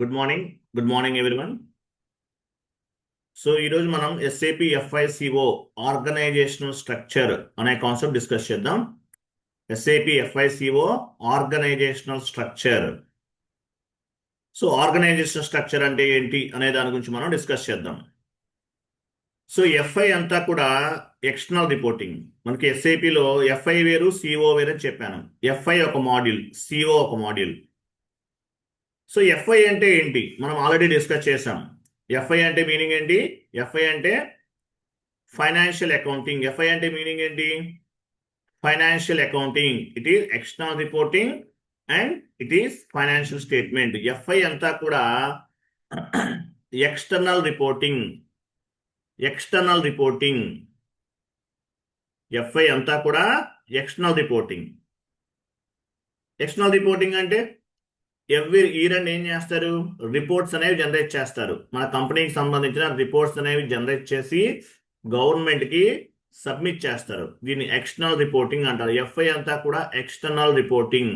Good morning everyone. So ఈరోజు మనం SAP FICO organizational structure అనే కాన్సెప్ట్ డిస్కస్ చేద్దాం. SAP FICO organizational structure. So organizational structure అంటే ఏంటి అనే దాని గురించి మనం డిస్కస్ చేద్దాం. సో FI అంతా కూడా ఎక్స్టర్నల్ రిపోర్టింగ్. మనకి SAPలో FI వేరు, CO వేరు అని చెప్పాను. FI ఒక మాడ్యూల్, CO ఒక మాడ్యూల్. సో FI అంటే ఏంటి మనం ఆల్రెడీ డిస్కస్ చేసాం. FI అంటే మీనింగ్ ఏంటి? FI అంటే ఫైనాన్షియల్ అకౌంటింగ్. FI అంటే మీనింగ్ ఏంటి? Financial accounting. It is external reporting and it is financial statement. FI అంతా కూడా external reporting. External reporting. FI అంతా కూడా ఎక్స్టర్నల్ రిపోర్టింగ్. ఎక్స్టర్నల్ రిపోర్టింగ్ అంటే ఎవ్రీ ఇయర్ అండ్ ఏం చేస్తారు? రిపోర్ట్స్ అనేవి జనరేట్ చేస్తారు. మన కంపెనీకి సంబంధించిన రిపోర్ట్స్ అనేవి జనరేట్ చేసి గవర్నమెంట్కి సబ్మిట్ చేస్తారు. దీన్ని ఎక్స్టర్నల్ రిపోర్టింగ్ అంటారు. FI అంతా కూడా ఎక్స్టర్నల్ రిపోర్టింగ్.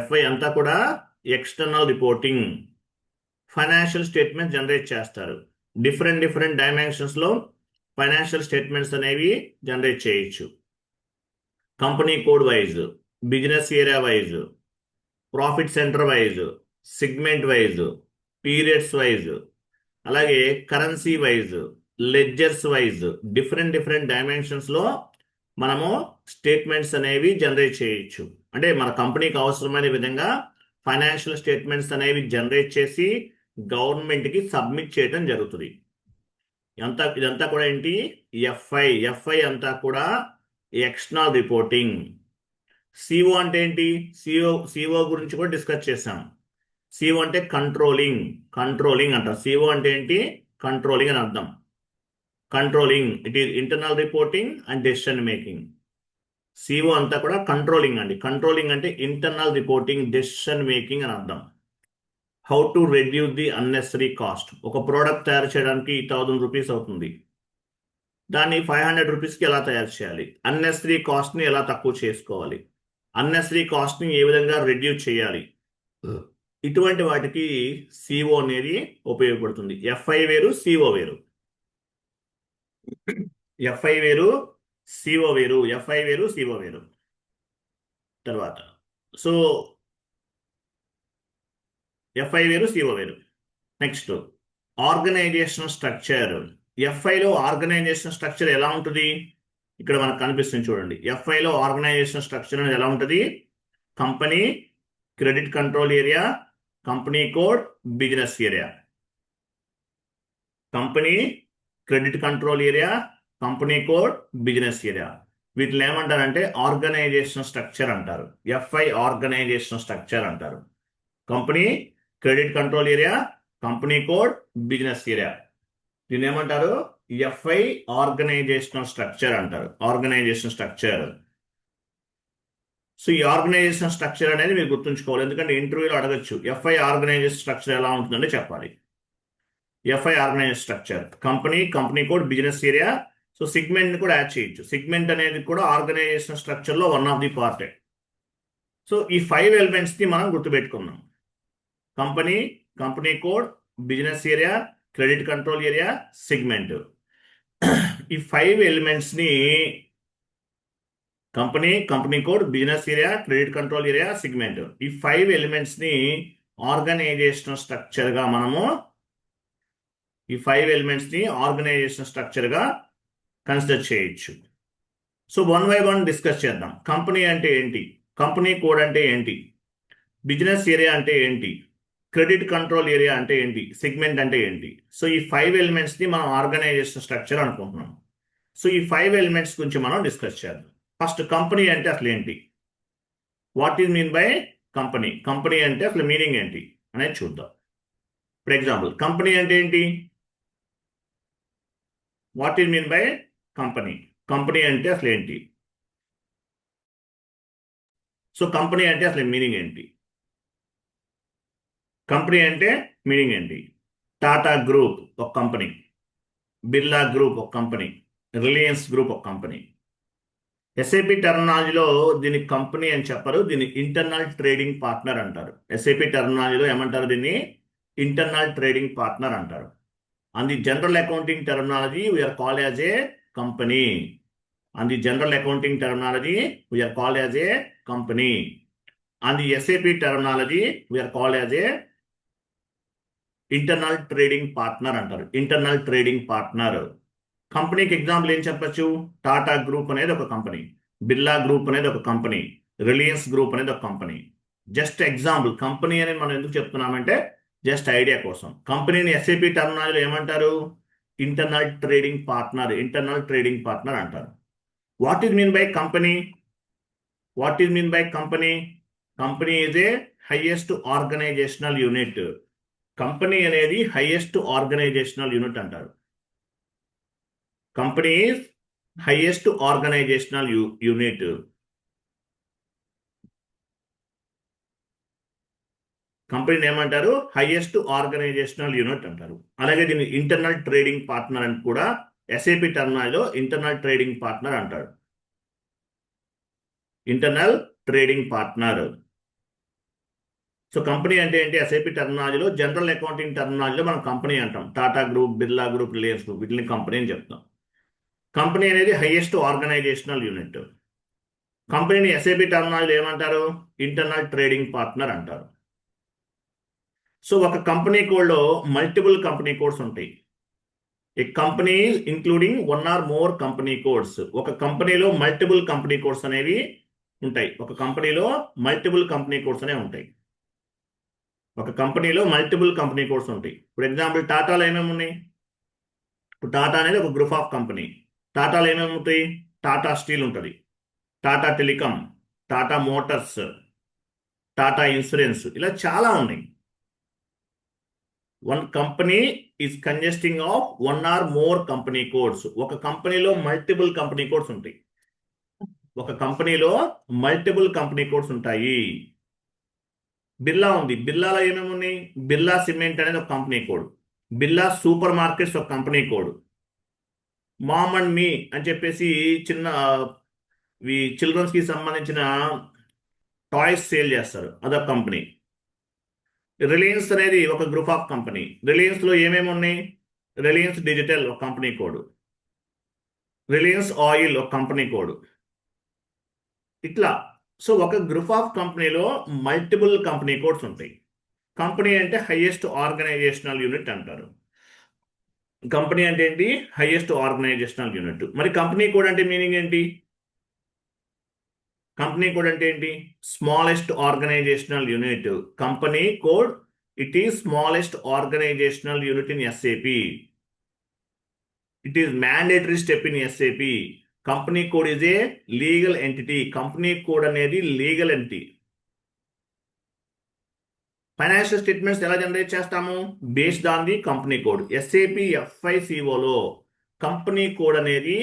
FI అంతా కూడా external reporting. Financial statements generate చేస్తారు. డిఫరెంట్ డైమెన్షన్స్లో ఫైనాన్షియల్ స్టేట్మెంట్స్ అనేవి జనరేట్ చేయొచ్చు. Company code wise, business area wise, profit centre wise, segment wise, periods wise, అలాగే currency wise, ledgers wise, different డైమెన్షన్స్లో మనము స్టేట్మెంట్స్ అనేవి జనరేట్ చేయొచ్చు. అంటే మన కంపెనీకి అవసరమైన విధంగా ఫైనాన్షియల్ స్టేట్మెంట్స్ అనేవి జనరేట్ చేసి గవర్నమెంట్కి సబ్మిట్ చేయడం జరుగుతుంది. ఇదంతా కూడా ఏంటి? FI అంతా కూడా ఎక్స్టర్నల్ రిపోర్టింగ్. CO అంటే ఏంటి? CO గురించి కూడా డిస్కస్ చేసాం. CO అంటే కంట్రోలింగ్ అంటారు. CO అంటే ఏంటి? కంట్రోలింగ్ అని అర్థం. Controlling, it is internal reporting and decision making. CO అంతా కూడా కంట్రోలింగ్ అండి. కంట్రోలింగ్ అంటే ఇంటర్నల్ రిపోర్టింగ్, డెసిషన్ మేకింగ్ అని అర్థం. How to reduce the unnecessary cost. ఒక ప్రోడక్ట్ తయారు చేయడానికి 1000 రూపీస్ అవుతుంది. దాన్ని 500 రూపీస్కి ఎలా తయారు చేయాలి? అన్నెసరీ కాస్ట్ని ఎలా తక్కువ చేసుకోవాలి? అన్నెసరీ కాస్ట్ని ఏ విధంగా రెడ్యూస్ చేయాలి? ఇటువంటి వాటికి CO అనేది ఉపయోగపడుతుంది. FI వేరు, CO వేరు. FI వేరు, CO వేరు. FI వేరు, CO వేరు. తర్వాత సో FI వేరు, CO వేరు. Next organizational structure. FIలో ఆర్గనైజేషన్ స్ట్రక్చర్ ఎలా ఉంటుంది? ఇక్కడ మనకు కనిపిస్తుంది చూడండి. FIలో ఆర్గనైజేషన్ స్ట్రక్చర్ అనేది ఎలా ఉంటుంది? Company, credit control area, company code, business area. Company, credit control area, company code, business area. వీటిని ఏమంటారంటే ఆర్గనైజేషన్ స్ట్రక్చర్ అంటారు. FI ఆర్గనైజేషన్ స్ట్రక్చర్ అంటారు. Company, credit control area, company code, business area. దీన్ని ఏమంటారు? FI organizational structure అంటారు. Organization structure. So ఈ organization structure అనేది మీరు గుర్తుంచుకోవాలి. ఎందుకంటే ఇంటర్వ్యూలో అడగచ్చు, FI ఆర్గనైజేషన్ స్ట్రక్చర్ ఎలా ఉంటుందంటే చెప్పాలి. FI organization structure company code, business area. So segment కూడా యాడ్ చేయొచ్చు. సిగ్మెంట్ అనేది కూడా ఆర్గనైజేషన్ స్ట్రక్చర్లో one of the part. So ఈ 5 ఎలిమెంట్స్ని మనం గుర్తుపెట్టుకున్నాం. Company code, business area, credit control area, segment. ఈ 5 ఎలిమెంట్స్ని company code, business area, credit control area, segment. ఈ 5 ఎలిమెంట్స్ని ఆర్గనైజేషనల్ స్ట్రక్చర్గా మనము కన్సిడర్ చేయొచ్చు. సో 1 by 1 డిస్కస్ చేద్దాం. కంపెనీ అంటే ఏంటి? కంపెనీ కోడ్ అంటే ఏంటి? బిజినెస్ ఏరియా అంటే ఏంటి? క్రెడిట్ కంట్రోల్ ఏరియా అంటే ఏంటి? సెగ్మెంట్ అంటే ఏంటి? సో ఈ 5 ఎలిమెంట్స్ని మనం ఆర్గనైజేషన్ స్ట్రక్చర్ అనుకుంటున్నాం. సో ఈ 5 ఎలిమెంట్స్ గురించి మనం డిస్కస్ చేద్దాం. ఫస్ట్ కంపెనీ అంటే అసలు ఏంటి? What is mean by company? Company అంటే అసలు మీనింగ్ ఏంటి అనేది చూద్దాం. ఫర్ ఎగ్జాంపుల్, కంపెనీ అంటే ఏంటి? What is mean by company? Company అంటే అసలు ఏంటి? సో కంపెనీ అంటే అసలు మీనింగ్ ఏంటి? కంపెనీ అంటే మీనింగ్ ఏంటి? టాటా గ్రూప్ ఒక కంపెనీ, బిర్లా గ్రూప్ ఒక కంపెనీ, రిలయన్స్ గ్రూప్ ఒక కంపెనీ. ఎస్ఏపి టెర్మినాలజీలో దీన్ని కంపెనీ అని చెప్పరు, దీన్ని ఇంటర్నల్ ట్రేడింగ్ పార్ట్నర్ అంటారు. ఎస్ఏపి టెర్మినాలజీలో ఏమంటారు? దీన్ని ఇంటర్నల్ ట్రేడింగ్ పార్ట్నర్ అంటారు. On the general accounting terminology, we are called as a company. On the general accounting terminology, we are called as a company. On the SAP terminology, we are called as a internal trading partner అంటారు. Internal trading partner. కంపెనీకి example ఏం చెప్పచ్చు? Tata group అనేది ఒక company, Birla group అనేది ఒక company, Reliance group అనేది ఒక కంపెనీ. Just example. కంపెనీ అనేది మనం ఎందుకు చెప్తున్నామంటే జస్ట్ ఐడియా కోసం. కంపెనీని ఎస్ఏపి టర్మినాలజీలో ఏమంటారు? Internal trading partner, internal trading partner అంటారు. What is mean by company? What is mean by company? Company is a highest organizational unit. Company అనేది హైయెస్ట్ ఆర్గనైజేషనల్ యూనిట్ అంటారు. Company is highest organizational unit. కంపెనీని ఏమంటారు? Highest organizational unit అంటారు. అలాగే దీన్ని internal trading partner అని కూడా SAP టర్మినాలజీలో ఇంటర్నల్ ట్రేడింగ్ పార్ట్నర్ అంటారు. Internal trading partner. So company అంటే ఏంటి? ఎస్ఏపి టర్మినాలజీలో, జనరల్ అకౌంటింగ్ టర్మినాలజీలో మనం కంపెనీ అంటాం. Tata group, Birla group, Reliance group, వీటిని కంపెనీ అని చెప్తాం. కంపెనీ అనేది హైయెస్ట్ ఆర్గనైజేషనల్ యూనిట్. కంపెనీని ఎస్ఏపి టర్మినాలజీలో ఏమంటారు? ఇంటర్నల్ ట్రేడింగ్ పార్ట్నర్ అంటారు. సో ఒక కంపెనీ కోడ్లో మల్టిపుల్ కంపెనీ కోడ్స్ ఉంటాయి. A company including one or more company codes. ఒక కంపెనీలో మల్టిపుల్ కంపెనీ కోడ్స్ అనేవి ఉంటాయి. ఒక కంపెనీలో మల్టిపుల్ కంపెనీ కోడ్స్ అనేవి ఉంటాయి. ఒక కంపెనీలో మల్టిపుల్ కంపెనీ కోడ్స్ ఉంటాయి. ఇప్పుడు ఎగ్జాంపుల్ టాటాలో ఏమేమి ఉన్నాయి? ఇప్పుడు టాటా అనేది ఒక గ్రూప్ ఆఫ్ కంపెనీ. టాటాలో ఏమేమి ఉంటాయి? టాటా స్టీల్ ఉంటుంది, Tata telecom, Tata motors, Tata insurance, ఇలా చాలా ఉన్నాయి. One company is consisting of one or more company codes. ఒక కంపెనీలో మల్టిపుల్ కంపెనీ కోడ్స్ ఉంటాయి. ఒక కంపెనీలో మల్టిపుల్ కంపెనీ కోడ్స్ ఉంటాయి. బిర్లా ఉంది, బిర్లాలో ఏమేమి ఉన్నాయి? బిర్లా సిమెంట్ అనేది ఒక company code, Birla super markets ఒక కంపెనీ కోడ్, మామ్ అండ్ మీ అని చెప్పేసి చిన్న చిల్డ్రన్స్ కి సంబంధించిన టాయ్స్ సేల్ చేస్తారు, అదొక కంపెనీ. రిలయన్స్ అనేది ఒక గ్రూప్ ఆఫ్ కంపెనీ. రిలయన్స్ లో ఏమేమి ఉన్నాయి? రిలయన్స్ డిజిటల్ ఒక కంపెనీ కోడ్, రిలయన్స్ ఆయిల్ ఒక కంపెనీ కోడ్, ఇట్లా. సో ఒక గ్రూప్ ఆఫ్ కంపెనీలో మల్టిపుల్ కంపెనీ కోడ్స్ ఉంటాయి. కంపెనీ అంటే హైయెస్ట్ ఆర్గనైజేషనల్ యూనిట్ అంటారు. కంపెనీ అంటే ఏంటి? Highest organizational unit. మరి కంపెనీ కోడ్ అంటే మీనింగ్ ఏంటి? కంపెనీ కోడ్ అంటే ఏంటి? Smallest organizational unit. Company code, it is smallest organizational unit in SAP. It is mandatory step in SAP. Company code is a legal entity. Company code అనేది legal entity. Financial statements ఎలా generate చేస్తాము? Based on the company code. SAP FICOలో company code అనేది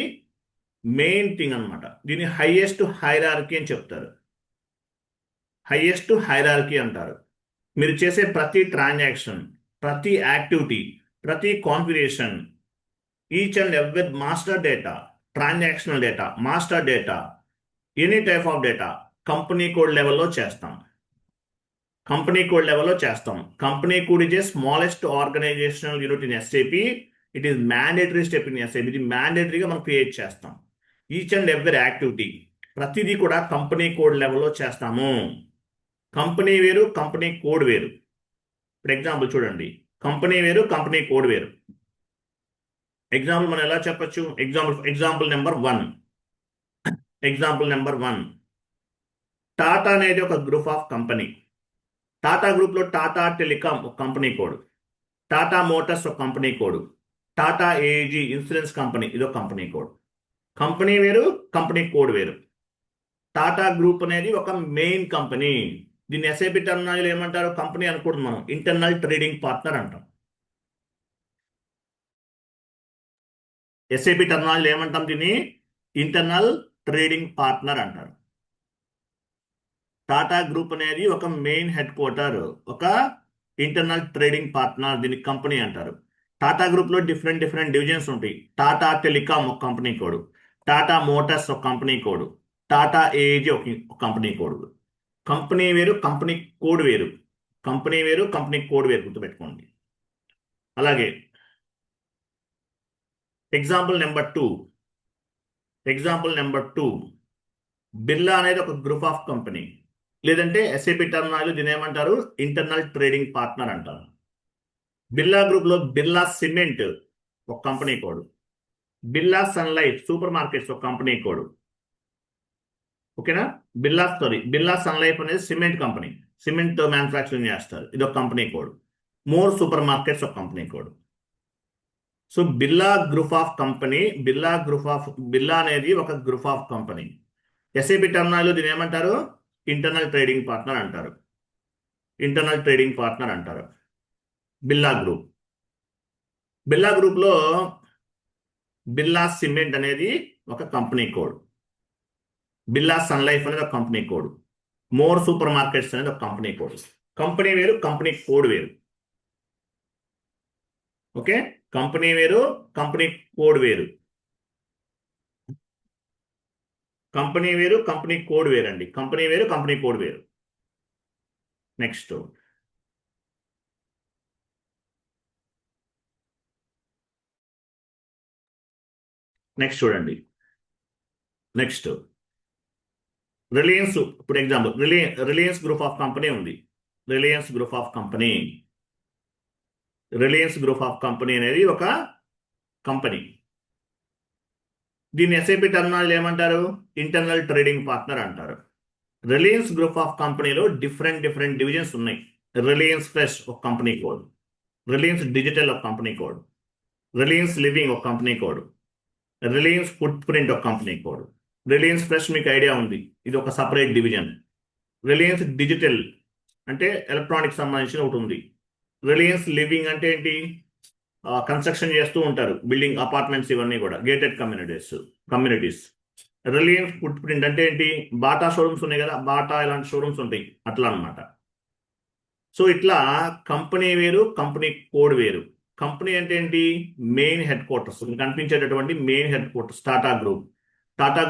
main thing అనమాట. దీన్ని highest hierarchy అని చెప్తారు. Highest hierarchy అంటారు. మీరు చేసే ప్రతి ట్రాన్సాక్షన్, ప్రతి యాక్టివిటీ, ప్రతి configuration, each and every master data, transactional data, master data, any type of data company code లెవెల్లో చేస్తాం. కంపెనీ కోడ్ లెవెల్లో చేస్తాం. Company code is a smallest organizational unit in SAP. It is mandatory step in SAP. ఇది మ్యాండేటరీగా మనం create చేస్తాం. Each and every activity, ప్రతిదీ కూడా కంపెనీ కోడ్ లెవెల్లో చేస్తాము. కంపెనీ వేరు, కంపెనీ కోడ్ వేరు. ఇప్పుడు ఎగ్జాంపుల్ చూడండి. కంపెనీ వేరు, కంపెనీ కోడ్ వేరు. ఎగ్జాంపుల్ మనం ఎలా చెప్పచ్చు? Example number 1. Example number 1, Tata అనేది ఒక గ్రూప్ ఆఫ్ కంపెనీ. టాటా గ్రూప్లో టాటా టెలికాం ఒక కంపెనీ కోడ్, టాటా మోటార్స్ ఒక company code, Tata AG insurance company ఇదొక కంపెనీ కోడ్. కంపెనీ వేరు, కంపెనీ కోడ్ వేరు. టాటా గ్రూప్ అనేది ఒక మెయిన్ కంపెనీ. దీన్ని ఎస్ఐపి టర్మినాలజీలో ఏమంటారు? కంపెనీ అనుకుంటున్నాం మనం, ఇంటర్నల్ ట్రేడింగ్ పార్ట్నర్ అంటాం. ఎస్ఐపి టర్మినాలజీలో ఏమంటాం? దీన్ని ఇంటర్నల్ ట్రేడింగ్ పార్ట్నర్ అంటారు. టాటా గ్రూప్ అనేది ఒక మెయిన్ హెడ్ క్వార్టర్, ఒక ఇంటర్నల్ ట్రేడింగ్ పార్ట్నర్, దీనికి కంపెనీ అంటారు. టాటా గ్రూప్ లో డిఫరెంట్ డివిజన్స్ ఉంటాయి. టాటా టెలికాం ఒక కంపెనీ కోడ్, టాటా మోటార్స్ ఒక కంపెనీ కోడ్, టాటా ఏజీ ఒక కంపెనీ కోడ్. కంపెనీ వేరు, కంపెనీ కోడ్ వేరు. కంపెనీ వేరు, కంపెనీ కోడ్ వేరు, గుర్తుపెట్టుకోండి. అలాగే ఎగ్జాంపుల్ నెంబర్ టూ బిర్లా అనేది ఒక గ్రూప్ ఆఫ్ కంపెనీ, లేదంటే ఎస్ఏపి టర్మినాలజీ దీని ఏమంటారు, ఇంటర్నల్ ట్రేడింగ్ పార్ట్నర్ అంటారు. బిర్లా గ్రూప్ లో బిర్లా సిమెంట్ ఒక company code, Birla sunlight super markets ఒక కంపెనీ కోడ్. ఓకేనా? బిర్లా సన్లైఫ్ అనేది సిమెంట్ కంపెనీ, సిమెంట్ మ్యానుఫ్యాక్చరింగ్ చేస్తారు, ఇది ఒక company code. More super markets ఒక company code. So Birla group of company, Birla అనేది ఒక group of company. SAP terminology దీని ఏమంటారు, ఇంటర్నల్ ట్రేడింగ్ పార్ట్నర్ అంటారు. బిర్లా గ్రూప్ లో బిర్లా సిమెంట్ అనేది ఒక company code, Birla sun life అనేది ఒక company code, more super markets అనేది ఒక కంపెనీ కోడ్. కంపెనీ వేరు, కంపెనీ కోడ్ వేరు. ఓకే, కంపెనీ వేరు, కంపెనీ కోడ్ వేరు. కంపెనీ వేరు, కంపెనీ కోడ్ వేరండి. కంపెనీ వేరు, కంపెనీ కోడ్ వేరు. నెక్స్ట్ చూడండి. రిలయన్స్, ఇప్పుడు example Reliance group of company ఉంది. రిలయన్స్ గ్రూప్ ఆఫ్ కంపెనీ అనేది ఒక కంపెనీ. దీన్ని ఎస్ఐపి టర్మినాలజీ ఏమంటారు, ఇంటర్నల్ ట్రేడింగ్ పార్ట్నర్ అంటారు. రిలయన్స్ గ్రూప్ ఆఫ్ కంపెనీలో డిఫరెంట్ డివిజన్స్ ఉన్నాయి. రిలయన్స్ ఫ్రెష్ ఒక కంపెనీ కోడ్, రిలయన్స్ డిజిటల్ ఒక కంపెనీ కోడ్, రిలయన్స్ లివింగ్ ఒక company code, Reliance foot print ఒక కంపెనీ కోడ్. రిలయన్స్ ఫ్రెష్ మీకు ఐడియా ఉంది, ఇది ఒక సపరేట్ డివిజన్. రిలయన్స్ డిజిటల్ అంటే ఎలక్ట్రానిక్స్ సంబంధించిన ఒకటి ఉంది. రిలయన్స్ లివింగ్ అంటే ఏంటి, కన్స్ట్రక్షన్ చేస్తూ ఉంటారు, బిల్డింగ్ అపార్ట్మెంట్స్ ఇవన్నీ కూడా gated communities. Reliance foot print అంటే ఏంటి, బాటా షోరూమ్స్ ఉన్నాయి కదా, బాటా ఇలాంటి షోరూమ్స్ ఉంటాయి, అట్లా అనమాట. సో ఇట్లా కంపెనీ వేరు, కంపెనీ కోడ్ వేరు. కంపెనీ అంటే ఏంటి, మెయిన్ హెడ్ క్వార్టర్స్, కనిపించేటటువంటి main head quarters. Tata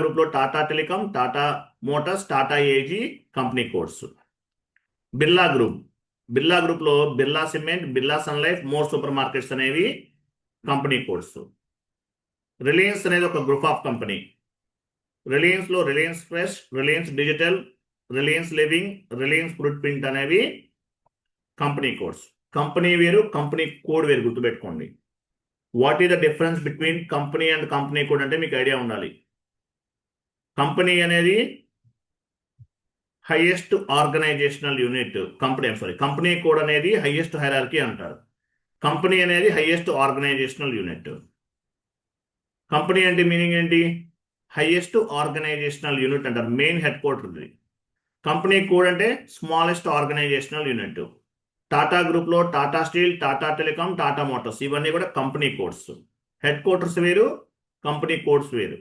group లో Tata telecom, Tata motors, Tata AG company codes. Birla group లో Birla cement, Birla sun life, more super markets అనేవి కంపెనీ కోడ్స్. రిలయన్స్ అనేది ఒక గ్రూప్ ఆఫ్ కంపెనీ. రిలయన్స్ లో Reliance fresh, Reliance digital, Reliance living, Reliance foot print అనేవి కంపెనీ కోడ్స్. కంపెనీ వేరు, company code వేరు, గుర్తుపెట్టుకోండి. What is the difference between company and company code అంటే మీకు ఐడియా ఉండాలి. కంపెనీ అనేది highest organizational unit, company code అనేది హైయెస్ట్ హైరార్కీ అంటారు. కంపెనీ అనేది హైయెస్ట్ ఆర్గనైజేషనల్ యూనిట్. కంపెనీ అంటే మీనింగ్ ఏంటి, హైయెస్ట్ ఆర్గనైజేషనల్ యూనిట్ అంటారు, మెయిన్ హెడ్ క్వార్టర్ ఇది. కంపెనీ కోడ్ అంటే smallest organizational unit. Tata group లో Tata steel, Tata telecom, Tata motors ఇవన్నీ కూడా కంపెనీ కోడ్స్. హెడ్ క్వార్టర్స్ వేరు, కంపెనీ కోడ్స్ వేరు.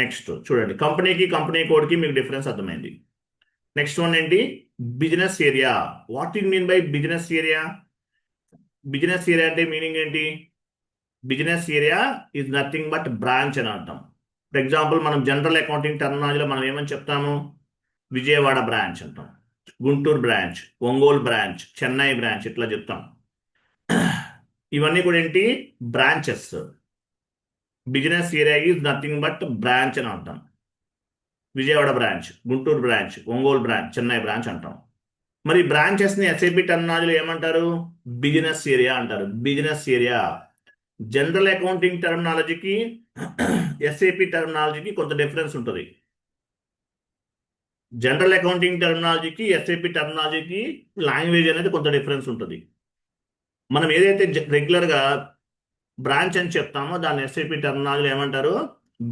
నెక్స్ట్ చూడండి, కంపెనీకి కంపెనీ కోడ్కి మీకు డిఫరెన్స్ అర్థమైంది. నెక్స్ట్ వన్ ఏంటి, business area. What you mean by business area? Business area అంటే మీనింగ్ ఏంటి, business area is nothing but branch అని అర్థం. ఫర్ ఎగ్జాంపుల్ మనం జనరల్ అకౌంటింగ్ టర్మినాలజీలో మనం ఏమని చెప్తాము, విజయవాడ బ్రాంచ్ అంటాం, Guntur branch, Ongole branch, Chennai branch, ఇట్లా చెప్తాం. ఇవన్నీ కూడా ఏంటి, branches. Business area is nothing but branch అని అంటాం. Vijayawada branch, Guntur branch, Ongole branch, Chennai branch అంటాం. మరి బ్రాంచెస్ ని ఎస్ఐపి టర్మినాలజీలో ఏమంటారు, బిజినెస్ ఏరియా అంటారు. Business area. జనరల్ అకౌంటింగ్ టర్మినాలజీకి ఎస్ఐపి టర్మినాలజీకి కొంత డిఫరెన్స్ ఉంటుంది. జనరల్ అకౌంటింగ్ టర్మినాలజీకి ఎస్ఐపి టర్మినాలజీకి లాంగ్వేజ్ అనేది కొంత డిఫరెన్స్ ఉంటుంది. మనం ఏదైతే రెగ్యులర్గా బ్రాంచ్ అని చెప్తామో దాన్ని ఎస్ఐపి టర్మినాలజీ ఏమంటారు,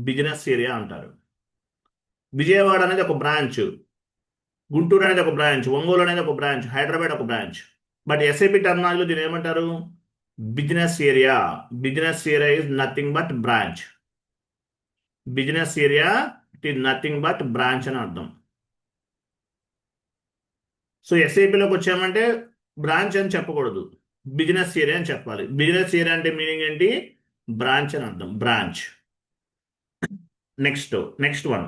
బిజినెస్ ఏరియా అంటారు. విజయవాడ అనేది ఒక బ్రాంచ్, గుంటూరు అనేది ఒక బ్రాంచ్, ఒంగోలు అనేది ఒక బ్రాంచ్, హైదరాబాద్ ఒక బ్రాంచ్. బట్ ఎస్ఐపి టర్మినాలజీలో దీన్ని ఏమంటారు, business area. Business area is nothing but branch. Business area it is nothing but branch అని అర్థం. సో ఎస్ఐపిలోకి వచ్చామంటే బ్రాంచ్ అని చెప్పకూడదు, బిజినెస్ ఏరియా అని చెప్పాలి. బిజినెస్ ఏరియా అంటే మీనింగ్ ఏంటి, బ్రాంచ్ అని అర్థం, branch. Next one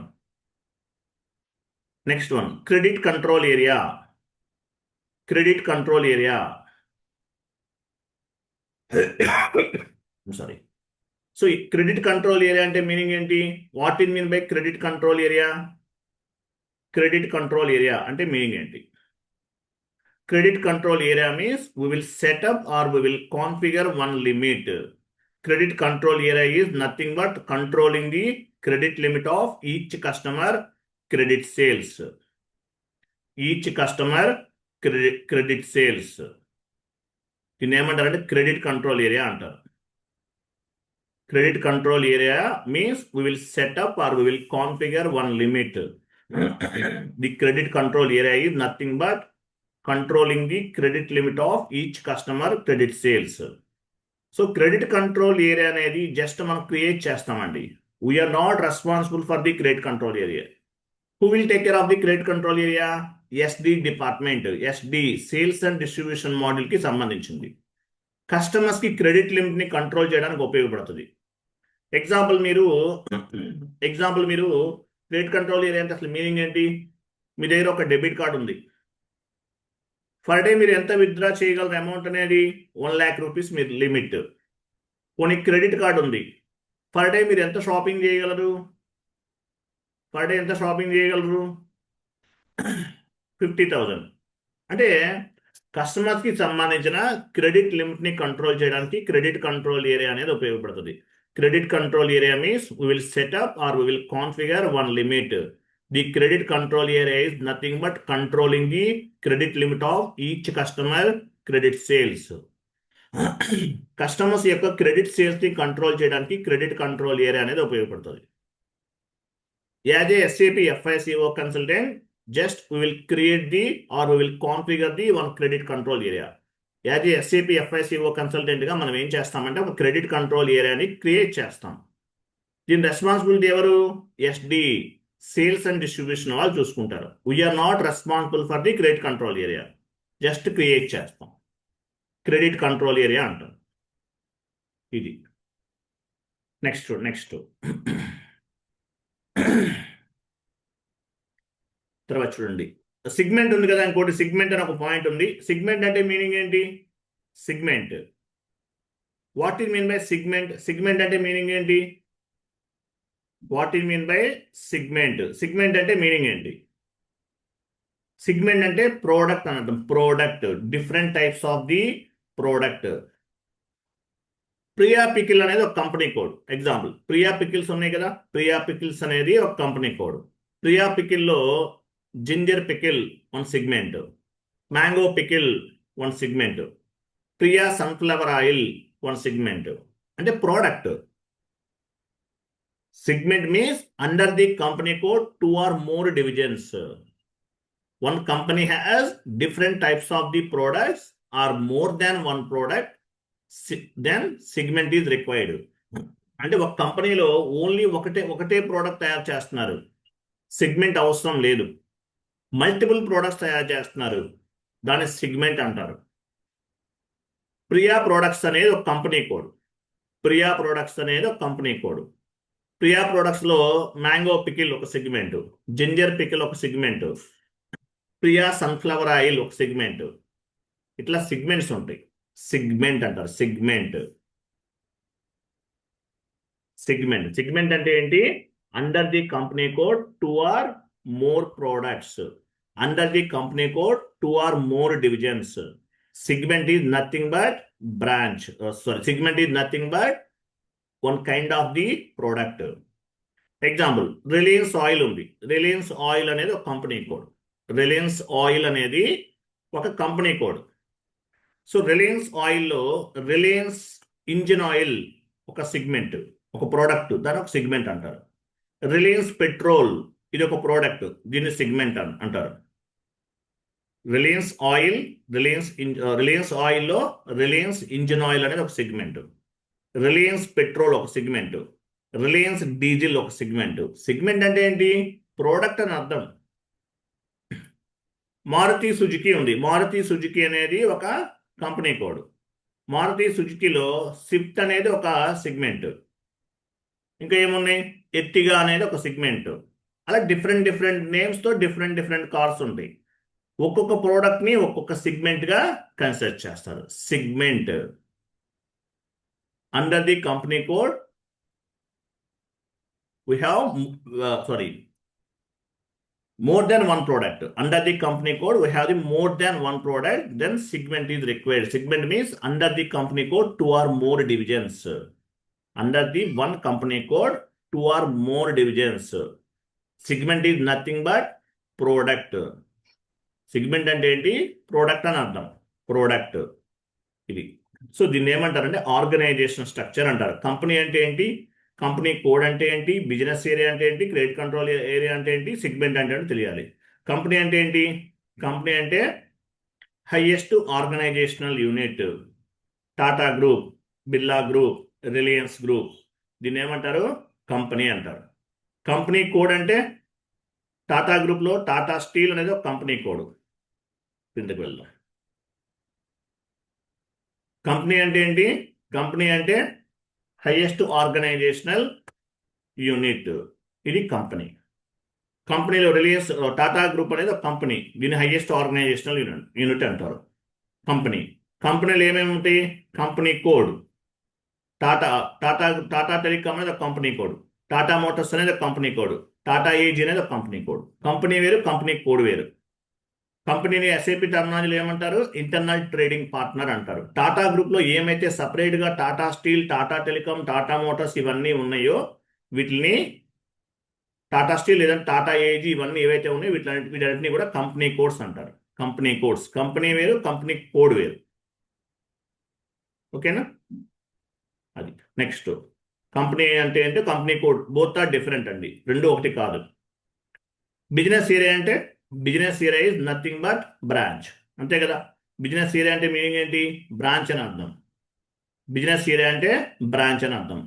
next one credit control area. Credit control area sorry. So ఈ క్రెడిట్ కంట్రోల్ ఏరియా అంటే మీనింగ్ ఏంటి? What in mean by credit control area? Credit control area అంటే meaning ఏంటి? Credit control area means we will set up or we will configure one limit. Credit control area is nothing but controlling the credit limit of each customer credit sales. Each customer credit sales. దీన్ని ఏమంటారంటే credit control area అంటారు. Credit control area means we will set up or we will configure one limit. The credit control area is nothing but controlling the credit limit of each customer credit sales. So credit control area అనేది just మనం create చేస్తామండి. We are not responsible for the credit control area. Who will take care of the credit control area? SD department. SD sales and distribution model కి సంబంధించింది. Customers కి credit limit ని control చేయడానికి ఉపయోగపడుతుంది. Example మీరు credit control area అంటే అసలు meaning ఏంటి? మీ దగ్గర ఒక డెబిట్ కార్డు ఉంది. ఫర్ డే మీరు ఎంత విత్డ్రా చేయగలరు అమౌంట్ అనేది 1 lakh రూపీస్ మీరు లిమిట్. కొన్ని క్రెడిట్ కార్డు ఉంది. ఫర్ డే మీరు ఎంత షాపింగ్ చేయగలరు? ఫర్ డే ఎంత షాపింగ్ చేయగలరు? 50,000. అంటే కస్టమర్స్కి సంబంధించిన క్రెడిట్ లిమిట్ని కంట్రోల్ చేయడానికి క్రెడిట్ కంట్రోల్ ఏరియా అనేది ఉపయోగపడుతుంది. Credit control area means we will set up or we will configure one limit. The credit control area is nothing but controlling the credit limit of each customer credit sales. Customers యొక్క credit sales ని control చేయడానికి credit control area అనేది ఉపయోగపడుతుంది. As a SAP FICO consultant just we will create the or we will configure the one credit control area. As a SAP FICO consultant గా మనం ఏం చేస్తామంటే ఒక క్రెడిట్ కంట్రోల్ ఏరియాని క్రియేట్ చేస్తాం. దీని రెస్పాన్సిబిలిటీ ఎవరు? SD సేల్స్ అండ్ డిస్ట్రిబ్యూషన్ వాళ్ళు చూసుకుంటారు. We are not responsible for the credit control area. Just create చేస్తాం. క్రెడిట్ కంట్రోల్ ఏరియా అంటాం. ఇది నెక్స్ట్ తర్వాత చూడండి, సిగ్మెంట్ ఉంది కదా, ఇంకోటి సిగ్మెంట్ అని ఒక పాయింట్ ఉంది. సిగ్మెంట్ అంటే మీనింగ్ ఏంటి? Segment, what is mean by segment? Segment అంటే మీనింగ్ ఏంటి? What is mean by segment? Segment అంటే మీనింగ్ ఏంటి? సిగ్మెంట్ అంటే ప్రోడక్ట్ అని అర్థం. Product, different types of the product. Priya pickle అనేది ఒక company code. Example, Priya pickles ఉన్నాయి కదా, ప్రియా పికిల్స్ అనేది ఒక కంపెనీ కోడ్. ప్రియా పికిల్లో ginger pickle one segment, mango pickle one segment, Priya sunflower oil one segment. అంటే product. Segment means under the company code 2 or more divisions. One company has different types of the products or more than one product, then segment is required. అంటే ఒక కంపెనీలో only ఒకటే product తయారు చేస్తున్నారు, segment అవసరం లేదు. Multiple products తయారు చేస్తున్నారు, దాన్ని సెగ్మెంట్ అంటారు. ప్రియా ప్రొడక్ట్స్ అనేది ఒక కంపెనీ కోడ్. ప్రియా ప్రొడక్ట్స్ అనేది ఒక కంపెనీ కోడ్. ప్రియా ప్రొడక్ట్స్ లో మ్యాంగో పికిల్ ఒక సెగ్మెంట్, జింజర్ పికిల్ ఒక సెగ్మెంట్, ప్రియా సన్ఫ్లవర్ ఆయిల్ ఒక సెగ్మెంట్. ఇట్లా సెగ్మెంట్స్ ఉంటాయి. సెగ్మెంట్ అంటారు. సెగ్మెంట్ అంటే ఏంటి? Under the company code 2 or more products, under the company code 2 or more divisions. Segment is nothing but branch. Segment is nothing but one kind of the product. Example, Reliance oil ఉంది. Reliance oil అనేది ఒక company code. Reliance oil అనేది ఒక company code. So Reliance ఆయిల్లో Reliance engine oil ఒక segment, ఒక product, దాన్ని ఒక సెగ్మెంట్ అంటారు. రిలయన్స్ పెట్రోల్ ఇది ఒక ప్రోడక్ట్, దీన్ని సెగ్మెంట్ అంటారు. రిలయన్స్ ఆయిల్లో రిలయన్స్ ఇంజిన్ ఆయిల్ అనేది ఒక సెగ్మెంట్, రిలయన్స్ పెట్రోల్ ఒక సెగ్మెంట్, రిలయన్స్ డీజిల్ ఒక సెగ్మెంట్. సెగ్మెంట్ అంటే ఏంటి? ప్రోడక్ట్ అని అర్థం. మారుతి సుజుకి ఉంది. మారుతి సుజుకి అనేది ఒక కంపెనీ కోడ్. మారుతి సుజుకిలో స్విఫ్ట్ అనేది ఒక సెగ్మెంట్. ఇంకా ఏమున్నాయి? ఎర్టిగా అనేది ఒక సెగ్మెంట్. అలా డిఫరెంట్ డిఫరెంట్ నేమ్స్తో డిఫరెంట్ డిఫరెంట్ కార్స్ ఉంటాయి. ఒక్కొక్క ప్రోడక్ట్ని ఒక్కొక్క సిగ్మెంట్గా కన్సిడర్ చేస్తారు. Segment under the company code we have more than one product. Under the company code we have the more than one product, then segment is required. Segment means under the company code 2 or more divisions. Under the one company code 2 or more divisions. Segment is nothing but product. Segment అంటే ఏంటి? Product అని అర్థం. Product ఇది. So దీన్ని ఏమంటారంటే organization structure అంటారు. Company అంటే ఏంటి? కంపెనీ కోడ్ అంటే ఏంటి? బిజినెస్ ఏరియా అంటే ఏంటి? క్రెడిట్ కంట్రోల్ ఏరియా అంటే ఏంటి? సెగ్మెంట్ అంటే ఏంటి తెలియాలి. కంపెనీ అంటే ఏంటి? కంపెనీ అంటే highest organizational unit. Tata group, Birla group, Reliance group, దీన్ని ఏమంటారు? కంపెనీ అంటారు. కంపెనీ కోడ్ అంటే టాటా గ్రూప్లో టాటా స్టీల్ అనేది ఒక కంపెనీ కోడ్. కిందకి వెళ్దాం. కంపెనీ అంటే ఏంటి? కంపెనీ అంటే హైయెస్ట్ ఆర్గనైజేషనల్ యూనిట్, ఇది కంపెనీ. కంపెనీలో రిలయన్స్ టాటా గ్రూప్ అనేది ఒక కంపెనీ, దీని హైయెస్ట్ ఆర్గనైజేషనల్ యూనిట్ అంటారు కంపెనీ. కంపెనీలు ఏమేమి ఉంటాయి? Company code. Tata Tata Tata telecom అనేది ఒక కంపెనీ కోడ్. టాటా మోటార్స్ అనేది ఒక కంపెనీ కోడ్. టాటా ఏజీ అనేది ఒక కంపెనీ కోడ్. కంపెనీ వేరు, కంపెనీ కోడ్ వేరు. కంపెనీని ఎస్ఏపి టర్మినాలజీలో ఏమంటారు? ఇంటర్నల్ ట్రేడింగ్ పార్ట్నర్ అంటారు. టాటా గ్రూప్లో ఏమైతే సపరేట్గా Tata steel, Tata telecom, Tata motors ఇవన్నీ ఉన్నాయో వీటిని టాటా స్టీల్ లేదంటే టాటా ఏజీ ఇవన్నీ ఏవైతే ఉన్నాయో వీటన్నిటిని కూడా కంపెనీ కోడ్స్ అంటారు. Company codes. కంపెనీ వేరు, కంపెనీ కోడ్ వేరు. ఓకేనా? అది నెక్స్ట్. కంపెనీ అంటే company code both are different అండి, రెండు ఒకటి కాదు. బిజినెస్ ఏరియా అంటే business area is nothing but branch, అంతే కదా. బిజినెస్ ఏరియా అంటే మీనింగ్ ఏంటి? బ్రాంచ్ అని అర్థం. బిజినెస్ ఏరియా అంటే బ్రాంచ్ అని అర్థం.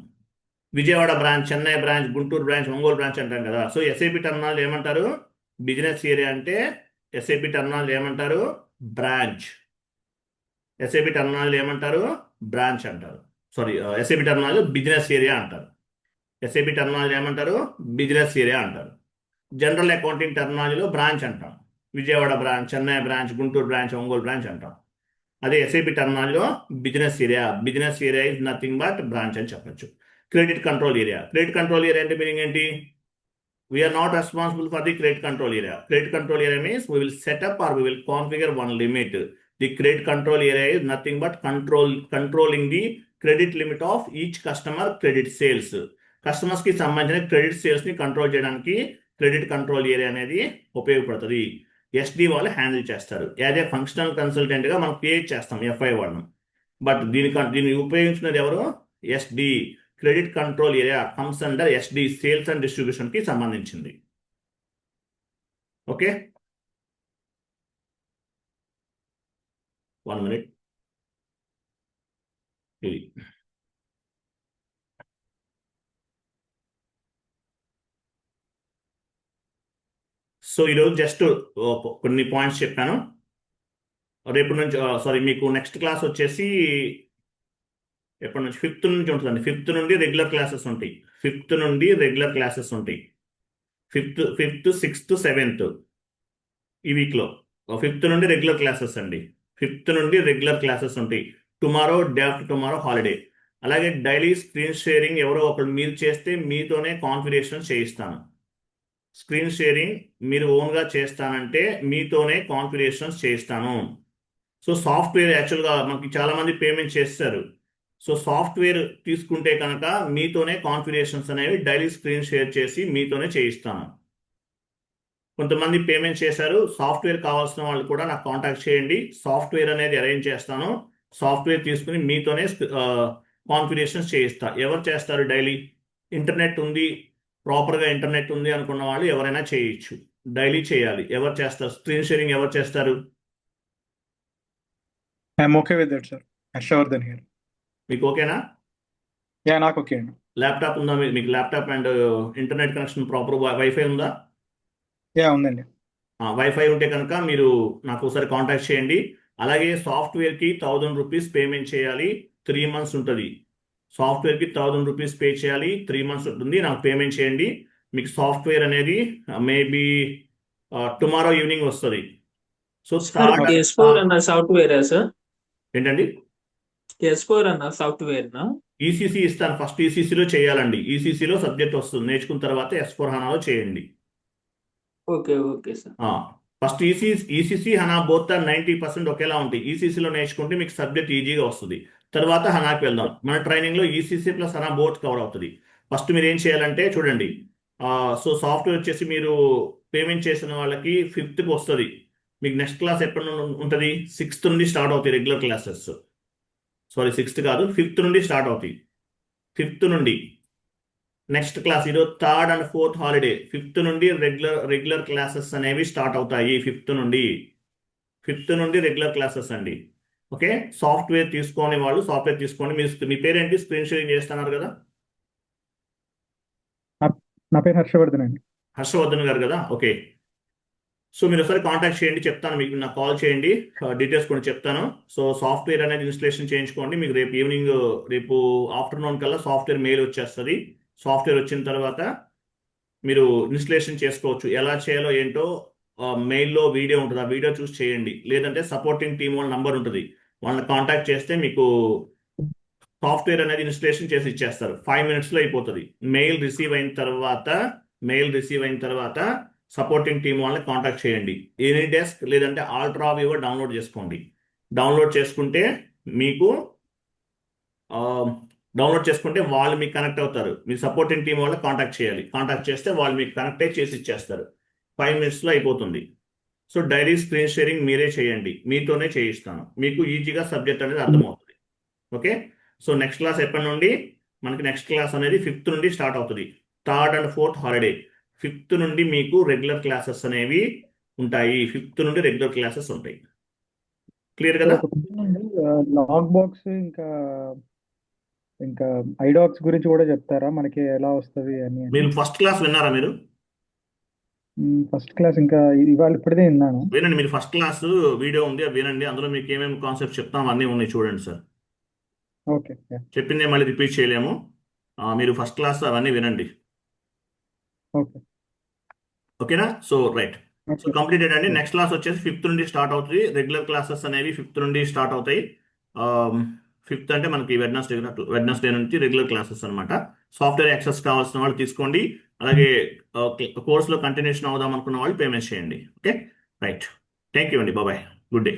Vijayawada branch, Chennai branch, Guntur branch, Ongole branch అంటాం కదా. సో ఎస్ఐపి టర్మినాలజీ ఏమంటారు? బిజినెస్ ఏరియా అంటే ఎస్ఐపి టర్మినాలజీ ఏమంటారు? బ్రాంచ్. ఎస్ఐపి టర్మినాలజీ ఏమంటారు? బ్రాంచ్ అంటారు. Sorry, SAP terminology business area అంటారు. ఎస్ఐపి టర్మినాలజీ ఏమంటారు? బిజినెస్ ఏరియా అంటారు. జనరల్ అకౌంటింగ్ టర్మినాలజీలో బ్రాంచ్ అంటాం. Vijayawada branch, Chennai branch, Guntur branch, Ongole branch అంటాం. అదే ఎస్ఐపి టర్మినాలజీలో business area. Business area is nothing but branch అని చెప్పచ్చు. Credit control area. Credit control area అంటే మీనింగ్ ఏంటి? We are not responsible for the credit control area. Credit control area means we will set up or we will configure one limit. The credit control area is nothing but controlling the credit limit of each customer credit sales. కస్టమర్స్కి సంబంధించిన credit సేల్స్ని control చేయడానికి credit control area అనేది ఉపయోగపడుతుంది. SD వాళ్ళు handle చేస్తారు. As a functional కన్సల్టెంట్గా మనం create చేస్తాం ఎఫ్ఐ వాళ్ళను. బట్ దీన్ని ఉపయోగించినది ఎవరు? SD. Credit control area comes under SD, sales and డిస్ట్రిబ్యూషన్కి సంబంధించింది. Okay, 1 minute. ఇది సో ఈరోజు జస్ట్ కొన్ని పాయింట్స్ చెప్పాను. రేపు నుంచి సారీ మీకు నెక్స్ట్ క్లాస్ వచ్చేసి ఎప్పటి నుంచి? 5th నుంచి ఉంటుందండి. 5th నుండి రెగ్యులర్ క్లాసెస్ ఉంటాయి. 5th నుండి రెగ్యులర్ క్లాసెస్ ఉంటాయి. 5th 6th 7th ఈ వీక్లో 5th నుండి రెగ్యులర్ క్లాసెస్ అండి. 5th నుండి రెగ్యులర్ క్లాసెస్ ఉంటాయి. Tomorrow, day after tomorrow holiday. అలాగే డైలీ స్క్రీన్ షేరింగ్ ఎవరో ఒకరు మీరు చేస్తే మీతోనే కాన్ఫిగరేషన్ చేయిస్తాను. స్క్రీన్ షేరింగ్ మీరు ఓన్గా చేస్తానంటే మీతోనే కాన్ఫిగరేషన్స్ చేయిస్తాను. సో సాఫ్ట్వేర్ యాక్చువల్గా మనకి చాలామంది పేమెంట్ చేస్తారు. సో సాఫ్ట్వేర్ తీసుకుంటే కనుక మీతోనే కాన్ఫిగరేషన్స్ అనేవి డైలీ స్క్రీన్ షేర్ చేసి మీతోనే చేయిస్తాను. కొంతమంది పేమెంట్ చేశారు. సాఫ్ట్వేర్ కావాల్సిన వాళ్ళు కూడా నాకు కాంటాక్ట్ చేయండి. సాఫ్ట్వేర్ అనేది అరేంజ్ చేస్తాను. సాఫ్ట్వేర్ తీసుకుని మీతోనే కాన్ఫిగరేషన్స్ చేయిస్తా. ఎవరు చేస్తారు? డైలీ ఇంటర్నెట్ ఉంది, ప్రాపర్గా ఇంటర్నెట్ ఉంది అనుకున్న వాళ్ళు ఎవరైనా చేయొచ్చు. డైలీ చేయాలి. ఎవరు చేస్తారు? స్క్రీన్ షేరింగ్ ఎవరు చేస్తారు? I'm okay with that sir. Harshavardhan here. మీకు ఓకేనా? యా, నాకు ఓకే అండి. ల్యాప్టాప్ ఉందా మీకు? Laptop and internet connection proper wifi ఉందా? యా, ఉందండి. వైఫై ఉంటే కనుక మీరు నాకు ఒకసారి కాంటాక్ట్ చేయండి. అలాగే సాఫ్ట్వేర్కి 1000 రూపీస్ పేమెంట్ చేయాలి. 3 months ఉంటుంది. సాఫ్ట్వేర్కి 1000 రూపీస్ పే చేయాలి. 3 months ఉంటుంది. నాకు పేమెంట్ చేయండి. మీకు సాఫ్ట్వేర్ అనేది మేబీ టుమారో ఈవినింగ్ వస్తుంది. సో సార్ థర్డ్ S4 అన్న సాఫ్ట్వేరా సార్? ఏంటండి S4 అన్న సాఫ్ట్వేర్ నా? ఈసీసీ ఇస్తాను, ఫస్ట్ ఈసీసీలో చేయాలండి. ఈసీసీలో సబ్జెక్ట్ వస్తుంది, నేర్చుకున్న తర్వాత S4 హనాలో చేయండి. Okay okay sir. First ECC HANA both 90% ఒకేలా ఉంటాయి. ఈసీసీలో నేర్చుకుంటే మీకు సబ్జెక్ట్ ఈజీగా వస్తుంది. తర్వాత హనాకి వెళ్దాం. మన ట్రైనింగ్లో ఈసీసీ ప్లస్ హనా బోత్ కవర్ అవుతుంది. ఫస్ట్ మీరు ఏం చేయాలంటే చూడండి, సో సాఫ్ట్వేర్ వచ్చేసి మీరు పేమెంట్ చేసిన వాళ్ళకి 5th వస్తుంది. మీకు నెక్స్ట్ క్లాస్ ఎప్పటి నుండి ఉంటుంది? 6th నుండి స్టార్ట్ అవుతాయి రెగ్యులర్ క్లాసెస్. సారీ 6th కాదు, 5th నుండి స్టార్ట్ అవుతాయి. 5th నుండి నెక్స్ట్ క్లాస్, ఈరోజు 3rd and 4th holiday. 5th నుండి రెగ్యులర్ క్లాసెస్ అనేవి స్టార్ట్ అవుతాయి. 5th నుండి రెగ్యులర్ క్లాసెస్ అండి. ఓకే, సాఫ్ట్వేర్ తీసుకోని వాళ్ళు సాఫ్ట్వేర్ తీసుకోండి. మీ పేరేంటి? స్క్రీన్ షేరింగ్ చేస్తున్నారు కదా? నా పేరు హర్షవర్ధన్ అండి. హర్షవర్ధన్ గారు కదా? ఓకే. సో మీరు ఒకసారి కాంటాక్ట్ చేయండి, చెప్తాను మీకు. నాకు కాల్ చేయండి, డీటెయిల్స్ కూడా చెప్తాను. సో సాఫ్ట్వేర్ అనేది ఇన్స్టలేషన్ చేయించుకోండి. మీకు రేపు ఆఫ్టర్నూన్ కల్లా సాఫ్ట్వేర్ మెయిల్ వచ్చేస్తుంది. సాఫ్ట్వేర్ వచ్చిన తర్వాత మీరు ఇన్స్టలేషన్ చేసుకోవచ్చు. ఎలా చేయాలో ఏంటో మెయిల్లో వీడియో ఉంటుంది, ఆ వీడియో చూసి చేయండి. లేదంటే సపోర్టింగ్ టీం వాళ్ళ నంబర్ ఉంటుంది, వాళ్ళని కాంటాక్ట్ చేస్తే మీకు సాఫ్ట్వేర్ అనేది ఇన్స్టలేషన్ చేసి ఇచ్చేస్తారు. 5 minutesలో అయిపోతుంది. మెయిల్ రిసీవ్ అయిన తర్వాత సపోర్టింగ్ టీం వాళ్ళని కాంటాక్ట్ చేయండి. ఎనీడెస్క్ లేదంటే ఆల్ట్రా వివో డౌన్లోడ్ చేసుకోండి. డౌన్లోడ్ చేసుకుంటే వాళ్ళు మీకు కనెక్ట్ అవుతారు. మీ సపోర్టింగ్ టీం వాళ్ళని కాంటాక్ట్ చేయాలి. కాంటాక్ట్ చేస్తే వాళ్ళు మీకు కనెక్ట్ అయ్యి చేసి ఇచ్చేస్తారు. 5 minutesలో అయిపోతుంది. సో డైరీ స్క్రీన్ షేరింగ్ మీరే చేయండి, మీతోనే చేయిస్తాను. మీకు ఈజీగా సబ్జెక్ట్ అనేది అర్థమవుతుంది. ఓకే, సో నెక్స్ట్ క్లాస్ ఎప్పటి నుండి? మనకి నెక్స్ట్ క్లాస్ అనేది 5th నుండి స్టార్ట్ అవుతుంది. 3rd and 4th holiday. 5th నుండి మీకు రెగ్యులర్ క్లాసెస్ అనేవి ఉంటాయి. 5th నుండి రెగ్యులర్ క్లాసెస్ ఉంటాయి. క్లియర్ కదా? లాగ్ బాక్స్ ఇంకా ఇంకా ఐడాక్స్ గురించి కూడా చెప్తారా, మనకి ఎలా వస్తుంది అని? మీరు ఫస్ట్ క్లాస్ విన్నారా? మీరు ఫస్ట్ క్లాస్ ఇంకా ఇవాళ ఇప్పుడే విన్నాను. వినండి, మీరు ఫస్ట్ క్లాస్ వీడియో ఉంది, అది వినండి. అందులో మీకు ఏమేమి కాన్సెప్ట్స్ చెప్తాం అన్నీ ఉన్నాయి, చూడండి సార్. ఓకే, చెప్పిందే మళ్ళీ రిపీట్ చేయలేము. మీరు ఫస్ట్ క్లాస్ అవన్నీ వినండి. ఓకే, ఓకేనా? సో రైట్, సో కంప్లీటెడ్ అండి. Yeah. నెక్స్ట్ క్లాస్ వచ్చేసి 5th నుండి స్టార్ట్ అవుతుంది. రెగ్యులర్ క్లాసెస్ అనేవి 5th నుండి స్టార్ట్ అవుతాయి. 5th అంటే మనకి వెడ్నెస్డే నుంచి రెగ్యులర్ క్లాసెస్ అనమాట. సాఫ్ట్వేర్ యాక్సెస్ కావాల్సిన వాళ్ళు తీసుకోండి. అలాగే కోర్సులో కంటిన్యూషన్ అవుదాం అనుకున్న వాళ్ళు పేమెంట్ చేయండి. Okay, right. థ్యాంక్ యూ అండి. Bye, good day.